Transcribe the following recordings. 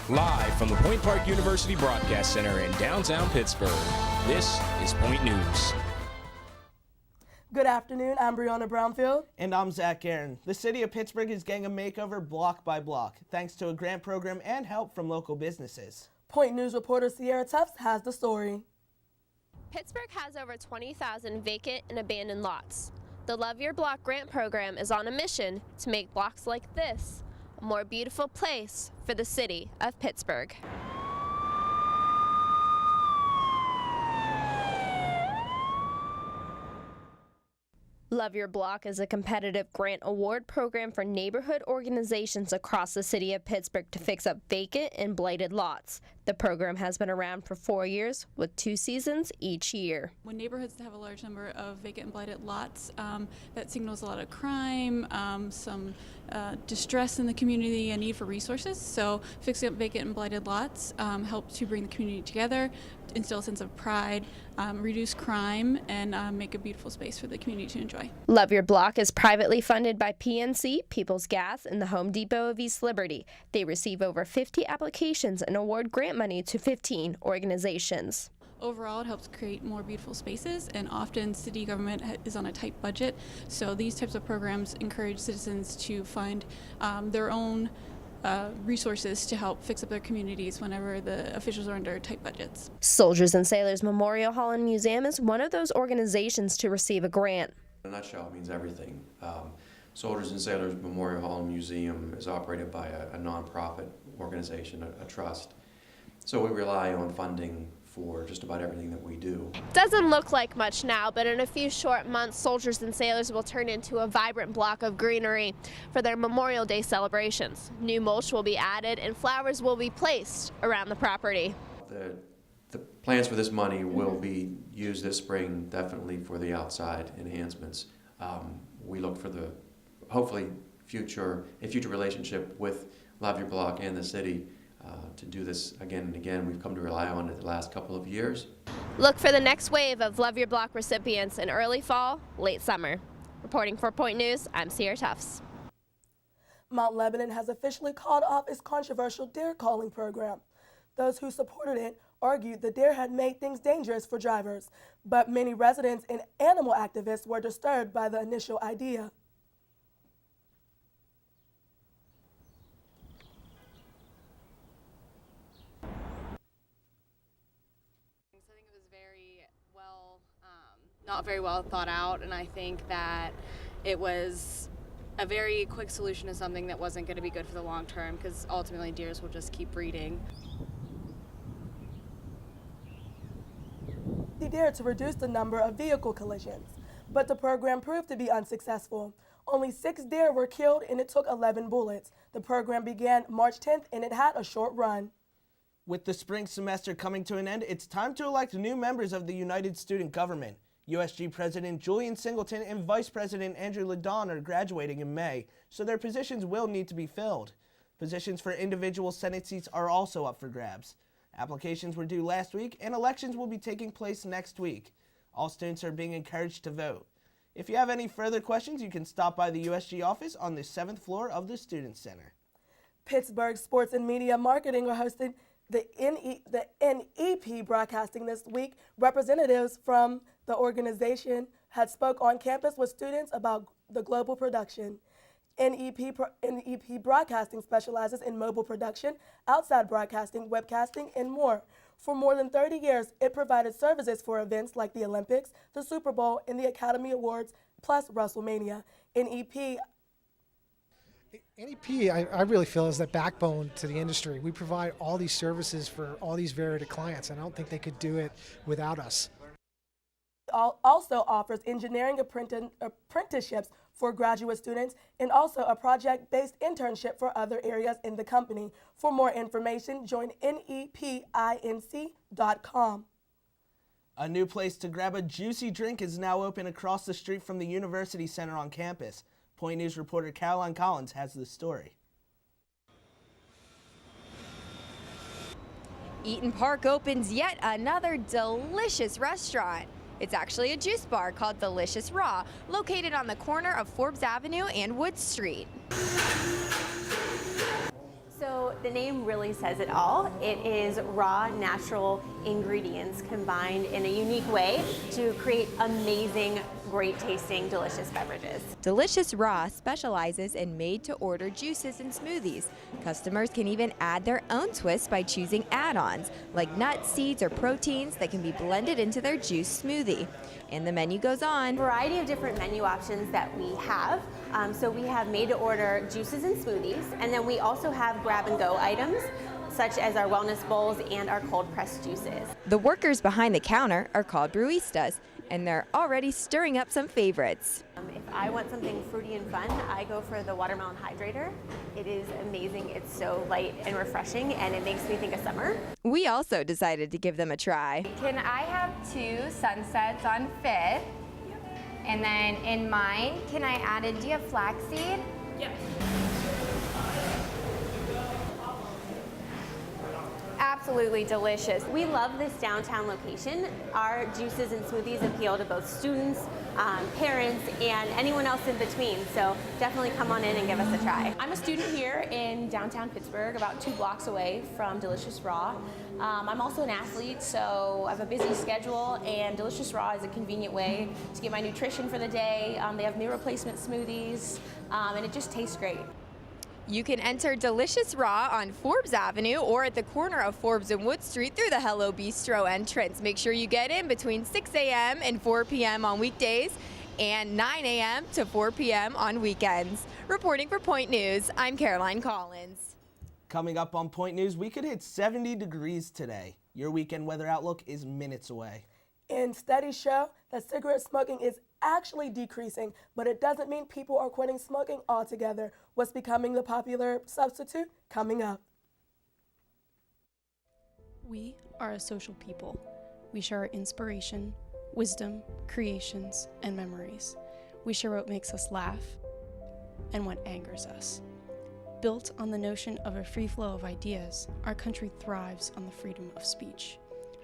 Live from the Point Park University Broadcast Center in downtown Pittsburgh, this is Point News. Good afternoon, I'm Brianna Brownfield. And I'm Zach Aaron. The city of Pittsburgh is getting a makeover block by block, thanks to a grant program and help from local businesses. Point News reporter Sierra Tufts has the story. Pittsburgh has over 20,000 vacant and abandoned lots. The Love Your Block grant program is on a mission to make blocks like this a more beautiful place for the city of Pittsburgh. Love Your Block is a competitive grant award program for neighborhood organizations across the city of Pittsburgh to fix up vacant and blighted lots. The program has been around for 4 years with 2 seasons each year. When neighborhoods have a large number of vacant and blighted lots, that signals a lot of crime, some distress in the community, a need for resources. So fixing up vacant and blighted lots help to bring the community together, instill a sense of pride, reduce crime, and make a beautiful space for the community to enjoy. Love Your Block is privately funded by PNC, People's Gas, and the Home Depot of East Liberty. They receive over 50 applications and award grant money to 15 organizations. Overall, it helps create more beautiful spaces, and often city government is on a tight budget, so these types of programs encourage citizens to find their own resources to help fix up their communities whenever the officials are under tight budgets. Soldiers and Sailors Memorial Hall and Museum is one of those organizations to receive a grant. In a nutshell, it means everything. Soldiers and Sailors Memorial Hall and Museum is operated by a nonprofit organization, a trust. So we rely on funding for just about everything that we do. Doesn't look like much now, but in a few short months, Soldiers and Sailors will turn into a vibrant block of greenery for their Memorial Day celebrations. New mulch will be added and flowers will be placed around the property. The plans for this money will be used this spring definitely for the outside enhancements. We look for the hopefully future relationship with Love Your Block and the city to do this again and again. We've come to rely on it the last couple of years. Look for the next wave of Love Your Block recipients in early fall, late summer. Reporting for Point News, I'm Sierra Tufts. Mount Lebanon has officially called off its controversial dare calling program. Those who supported it argued the dare had made things dangerous for drivers, but many residents and animal activists were disturbed by the initial idea. Not very well thought out, and I think that it was a very quick solution to something that wasn't going to be good for the long term, because ultimately deers will just keep breeding. They dared to reduce the number of vehicle collisions, but the program proved to be unsuccessful. Only 6 deer were killed and it took 11 bullets. The program began March 10th and it had a short run. With the spring semester coming to an end, it's time to elect new members of the United Student Government. USG President Julian Singleton and Vice President Andrew Ledon are graduating in May, so their positions will need to be filled. Positions for individual Senate seats are also up for grabs. Applications were due last week, and elections will be taking place next week. All students are being encouraged to vote. If you have any further questions, you can stop by the USG office on the 7th floor of the Student Center. Pittsburgh Sports and Media Marketing are hosting the NEP broadcasting this week. Representatives from the organization had spoke on campus with students about the global production. NEP Broadcasting specializes in mobile production, outside broadcasting, webcasting, and more. For more than 30 years, it provided services for events like the Olympics, the Super Bowl, and the Academy Awards, plus WrestleMania. NEP, I really feel, is the backbone to the industry. We provide all these services for all these varied clients, and I don't think they could do it without us. Also offers engineering apprenticeships for graduate students and also a project-based internship for other areas in the company. For more information, join nepinc.com. A new place to grab a juicy drink is now open across the street from the University Center on campus. Point News reporter Caroline Collins has the story. Eaton Park opens yet another delicious restaurant. It's actually a juice bar called Delicious Raw, located on the corner of Forbes Avenue and Wood Street. So The name really says it all. It is raw, natural ingredients combined in a unique way to create amazing, great tasting, delicious beverages. Delicious Raw specializes in made-to-order juices and smoothies. Customers can even add their own twist by choosing add-ons, like nuts, seeds, or proteins that can be blended into their juice smoothie. And the menu goes on. Variety of different menu options that we have. So we have made-to-order juices and smoothies, and then we also have grab-and-go items, such as our wellness bowls and our cold-pressed juices. The workers behind the counter are called brewistas, and they're already stirring up some favorites. If I want something fruity and fun, I go for the watermelon hydrator. It is amazing. It's so light and refreshing, and it makes me think of summer. We also decided to give them a try. Can I have 2 sunsets on 5th? And then in mine, can I add in, do you have flaxseed? Yes. Absolutely delicious. We love this downtown location. Our juices and smoothies appeal to both students, parents, and anyone else in between. So definitely come on in and give us a try. I'm a student here in downtown Pittsburgh, about 2 blocks away from Delicious Raw. I'm also an athlete, so I have a busy schedule, and Delicious Raw is a convenient way to get my nutrition for the day. They have meal replacement smoothies, and it just tastes great. You can enter Delicious Raw on Forbes Avenue or at the corner of Forbes and Wood Street through the Hello Bistro entrance. Make sure you get in between 6 a.m. and 4 p.m. on weekdays and 9 a.m. to 4 p.m. on weekends. Reporting for Point News, I'm Caroline Collins. Coming up on Point News, we could hit 70 degrees today. Your weekend weather outlook is minutes away. And studies show that cigarette smoking is actually decreasing, but it doesn't mean people are quitting smoking altogether. What's becoming the popular substitute? Coming up. We are a social people. We share our inspiration, wisdom, creations, and memories. We share what makes us laugh and what angers us. Built on the notion of a free flow of ideas, our country thrives on the freedom of speech.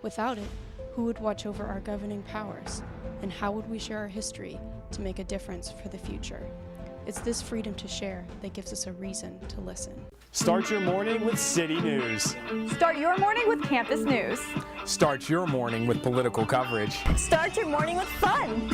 Without it, who would watch over our governing powers? And how would we share our history to make a difference for the future? It's this freedom to share that gives us a reason to listen. Start your morning with City News. Start your morning with campus news. Start your morning with political coverage. Start your morning with fun.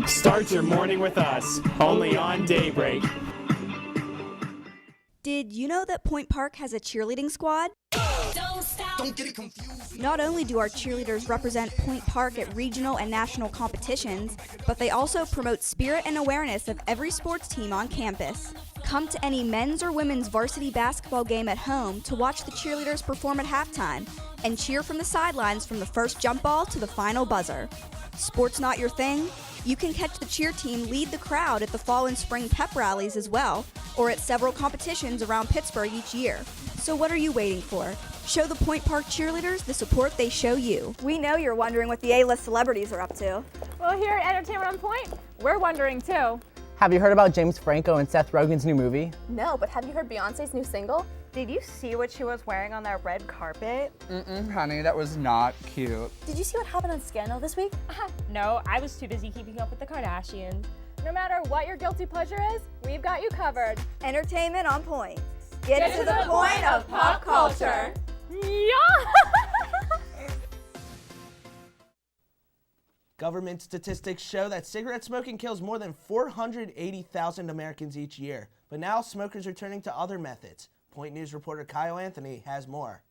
Start your morning with us, only on Daybreak. Did you know that Point Park has a cheerleading squad? Don't stop. Don't get it confused. Not only do our cheerleaders represent Point Park at regional and national competitions, but they also promote spirit and awareness of every sports team on campus. Come to any men's or women's varsity basketball game at home to watch the cheerleaders perform at halftime and cheer from the sidelines from the first jump ball to the final buzzer. Sports not your thing? You can catch the cheer team lead the crowd at the fall and spring pep rallies as well, or at several competitions around Pittsburgh each year. So what are you waiting for? Show the Point Park cheerleaders the support they show you. We know you're wondering what the A-list celebrities are up to. Well, here at Entertainment on Point, we're wondering too. Have you heard about James Franco and Seth Rogen's new movie? No, but have you heard Beyonce's new single? Did you see what she was wearing on that red carpet? Honey, that was not cute. Did you see what happened on Scandal this week? No, I was too busy keeping up with the Kardashians. No matter what your guilty pleasure is, we've got you covered. Entertainment on Point. Get to the point of pop culture. Yeah! Government statistics show that cigarette smoking kills more than 480,000 Americans each year. But now smokers are turning to other methods. Point News reporter Kyle Anthony has more.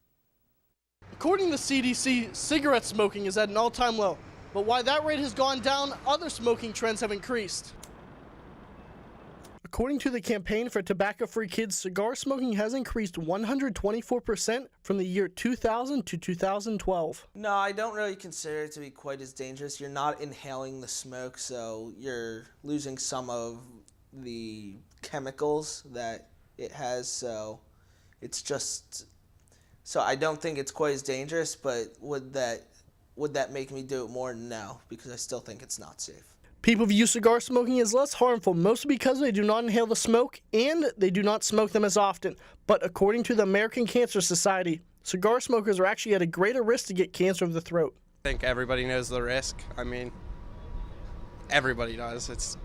According to CDC, cigarette smoking is at an all-time low. But while that rate has gone down, other smoking trends have increased. According to the Campaign for Tobacco-Free Kids, cigar smoking has increased 124% from the year 2000 to 2012. No, I don't really consider it to be quite as dangerous. You're not inhaling the smoke, so you're losing some of the chemicals that it has, so it's just, so I don't think it's quite as dangerous, but would that make me do it more? No, because I still think it's not safe. People view cigar smoking as less harmful, mostly because they do not inhale the smoke and they do not smoke them as often. But according to the American Cancer Society, cigar smokers are actually at a greater risk to get cancer of the throat. I think everybody knows the risk. I mean, everybody does.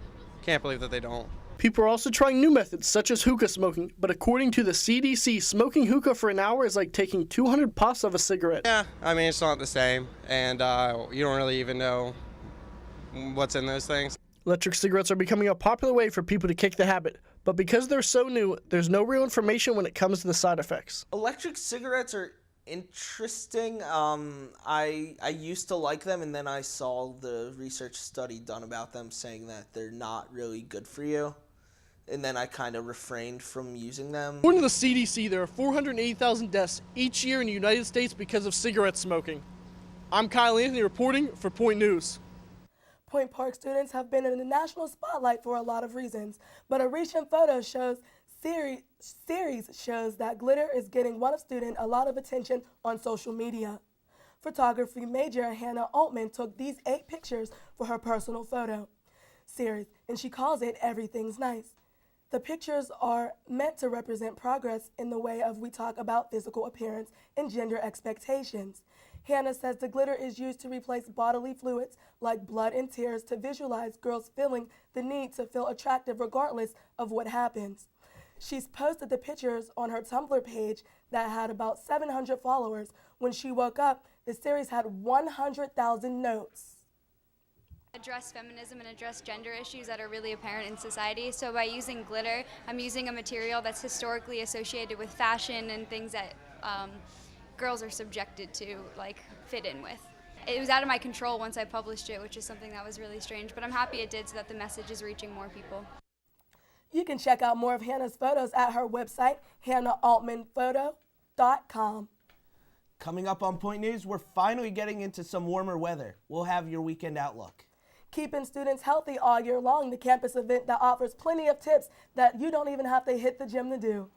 Can't believe that they don't. People are also trying new methods, such as hookah smoking, but according to the CDC, smoking hookah for an hour is like taking 200 puffs of a cigarette. Yeah, I mean, it's not the same, and you don't really even know what's in those things. Electric cigarettes are becoming a popular way for people to kick the habit, but because they're so new, there's no real information when it comes to the side effects. Electric cigarettes are interesting. I used to like them, and then I saw the research study done about them saying that they're not really good for you. And then I kind of refrained from using them. According to the CDC, there are 480,000 deaths each year in the United States because of cigarette smoking. I'm Kyle Anthony reporting for Point News. Point Park students have been in the national spotlight for a lot of reasons, but a recent photo series shows that glitter is getting one student a lot of attention on social media. Photography major Hannah Altman took these 8 pictures for her personal photo series, and she calls it Everything's Nice. The pictures are meant to represent progress in the way of we talk about physical appearance and gender expectations. Hannah says the glitter is used to replace bodily fluids like blood and tears to visualize girls feeling the need to feel attractive regardless of what happens. She's posted the pictures on her Tumblr page that had about 700 followers. When she woke up, the series had 100,000 notes. Address feminism and address gender issues that are really apparent in society. So by using glitter, I'm using a material that's historically associated with fashion and things that girls are subjected to, like, fit in with. It was out of my control once I published it, which is something that was really strange, but I'm happy it did so that the message is reaching more people. You can check out more of Hannah's photos at her website, hannahaltmanphoto.com. Coming up on Point News, we're finally getting into some warmer weather. We'll have your weekend outlook. Keeping students healthy all year long, the campus event that offers plenty of tips that you don't even have to hit the gym to do.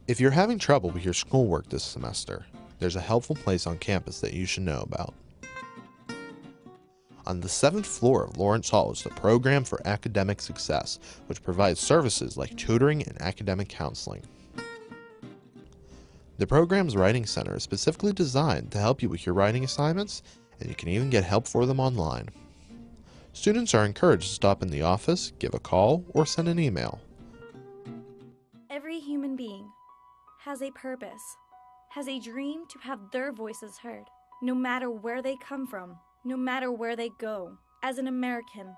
If you're having trouble with your schoolwork this semester, there's a helpful place on campus that you should know about. On the 7th floor of Lawrence Hall is the Program for Academic Success, which provides services like tutoring and academic counseling. The program's Writing Center is specifically designed to help you with your writing assignments, and you can even get help for them online. Students are encouraged to stop in the office, give a call, or send an email. Every human being has a purpose, has a dream to have their voices heard, no matter where they come from, no matter where they go. As an American,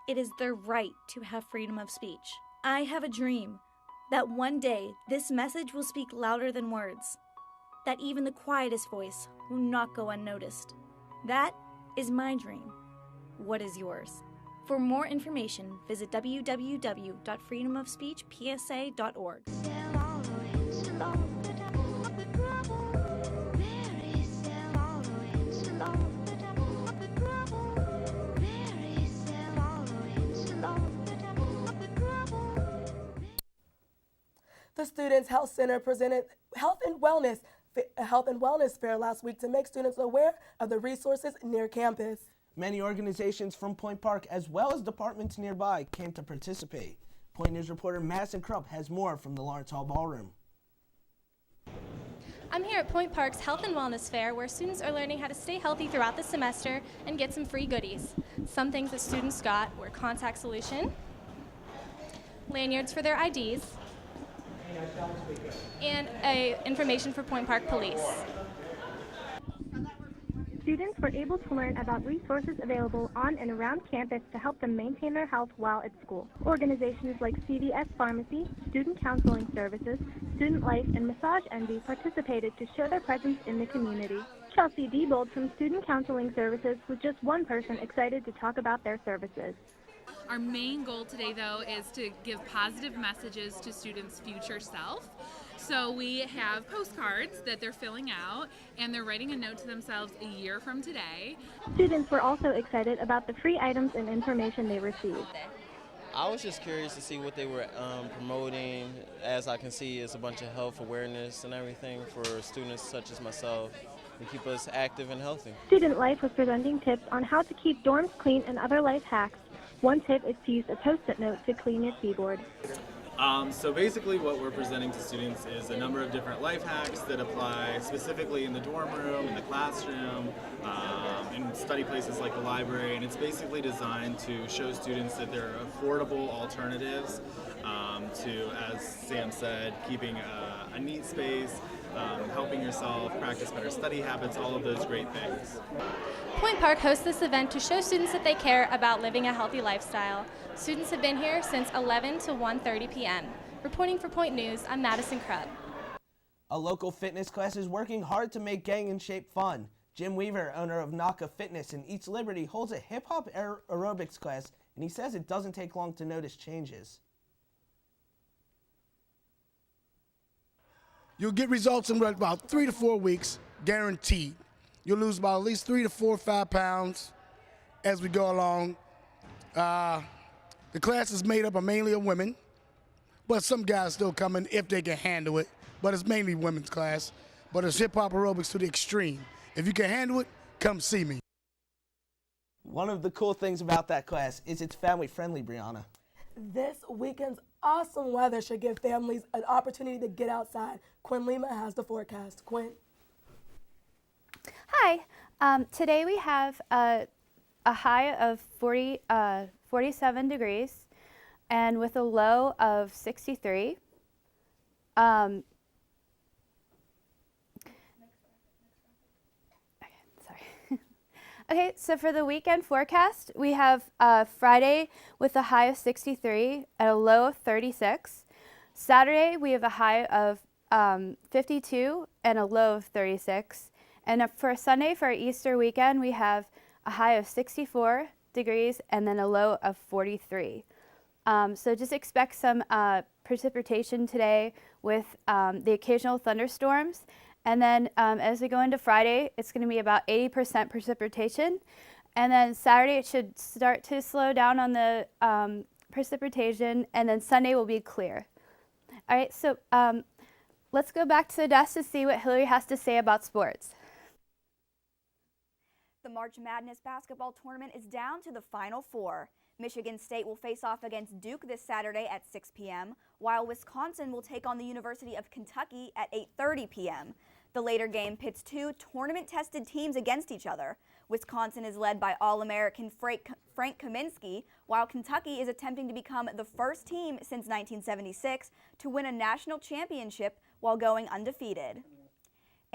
it is their right to have freedom of speech. I have a dream that one day this message will speak louder than words, that even the quietest voice will not go unnoticed. That is my dream. What is yours? For more information, visit www.freedomofspeechpsa.org. The Students Health Center presented a health and wellness fair last week to make students aware of the resources near campus. Many organizations from Point Park, as well as departments nearby, came to participate. Point News reporter Madison Krupp has more from the Lawrence Hall Ballroom. I'm here at Point Park's Health and Wellness Fair, where students are learning how to stay healthy throughout the semester and get some free goodies. Some things that students got were contact solution, lanyards for their IDs, and information for Point Park Police. students were able to learn about resources available on and around campus to help them maintain their health while at school. Organizations like CVS Pharmacy, Student Counseling Services, Student Life, and Massage Envy participated to show their presence in the community. Chelsea Diebold from Student Counseling Services was just one person excited to talk about their services. Our main goal today, though, is to give positive messages to students' future self. So we have postcards that they're filling out, and they're writing a note to themselves a year from today. Students were also excited about the free items and information they received. I was just curious to see what they were promoting. As I can see, it's a bunch of health awareness and everything for students such as myself to keep us active and healthy. Student Life was presenting tips on how to keep dorms clean and other life hacks. One tip is to use a Post-it note to clean your keyboard. So basically what we're presenting to students is a number of different life hacks that apply specifically in the dorm room, in the classroom, in study places like the library, and it's basically designed to show students that there are affordable alternatives to, as Sam said, keeping a neat space, helping yourself practice better study habits, all of those great things. Point Park hosts this event to show students that they care about living a healthy lifestyle. Students have been here since 11 to 1:30 p.m. Reporting for Point News, I'm Madison Krupp. A local fitness class is working hard to make Getting in Shape fun. Jim Weaver, owner of Naka Fitness in East Liberty, holds a hip-hop aerobics class, and he says it doesn't take long to notice changes. You'll get results in about 3 to 4 weeks, guaranteed. You'll lose about at least 3 to 4 or 5 pounds as we go along. The class is made up of mainly of women, but some guys still come in if they can handle it. But it's mainly women's class. But it's hip-hop aerobics to the extreme. If you can handle it, come see me. One of the cool things about that class is it's family-friendly, Brianna. This weekend's awesome weather should give families an opportunity to get outside. Quinn Lima has the forecast. Quinn. Hi. Today we have a high of 47 degrees and with a low of 63. Okay, so for the weekend forecast, we have Friday with a high of 63 and a low of 36. Saturday, we have a high of 52 and a low of 36. And for Sunday, for our Easter weekend, we have a high of 64 degrees and then a low of 43. So just expect some precipitation today with the occasional thunderstorms. And then as we go into Friday, it's going to be about 80% precipitation. And then Saturday, it should start to slow down on the precipitation. And then Sunday will be clear. All right, so let's go back to the desk to see what Hillary has to say about sports. The March Madness basketball tournament is down to the Final Four. Michigan State will face off against Duke this Saturday at 6 p.m., while Wisconsin will take on the University of Kentucky at 8:30 p.m. The later game pits two tournament-tested teams against each other. Wisconsin is led by All-American Frank Kaminsky, while Kentucky is attempting to become the first team since 1976 to win a national championship while going undefeated.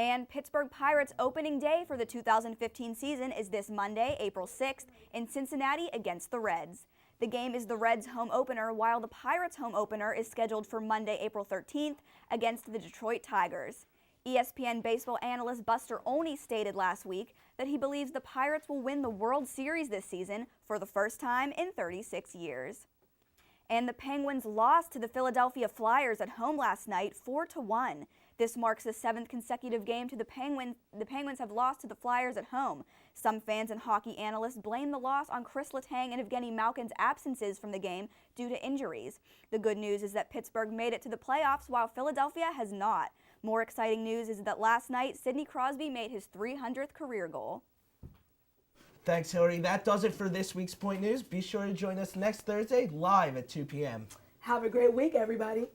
And Pittsburgh Pirates opening day for the 2015 season is this Monday, April 6th, in Cincinnati against the Reds. The game is the Reds' home opener, while the Pirates' home opener is scheduled for Monday, April 13th against the Detroit Tigers. ESPN baseball analyst Buster Olney stated last week that he believes the Pirates will win the World Series this season for the first time in 36 years. And the Penguins lost to the Philadelphia Flyers at home last night 4-1. This marks the 7th consecutive game to the Penguins. The Penguins have lost to the Flyers at home. Some fans and hockey analysts blame the loss on Chris Letang and Evgeny Malkin's absences from the game due to injuries. The good news is that Pittsburgh made it to the playoffs while Philadelphia has not. More exciting news is that last night, Sidney Crosby made his 300th career goal. Thanks, Hillary. That does it for this week's Point News. Be sure to join us next Thursday live at 2 p.m. Have a great week, everybody.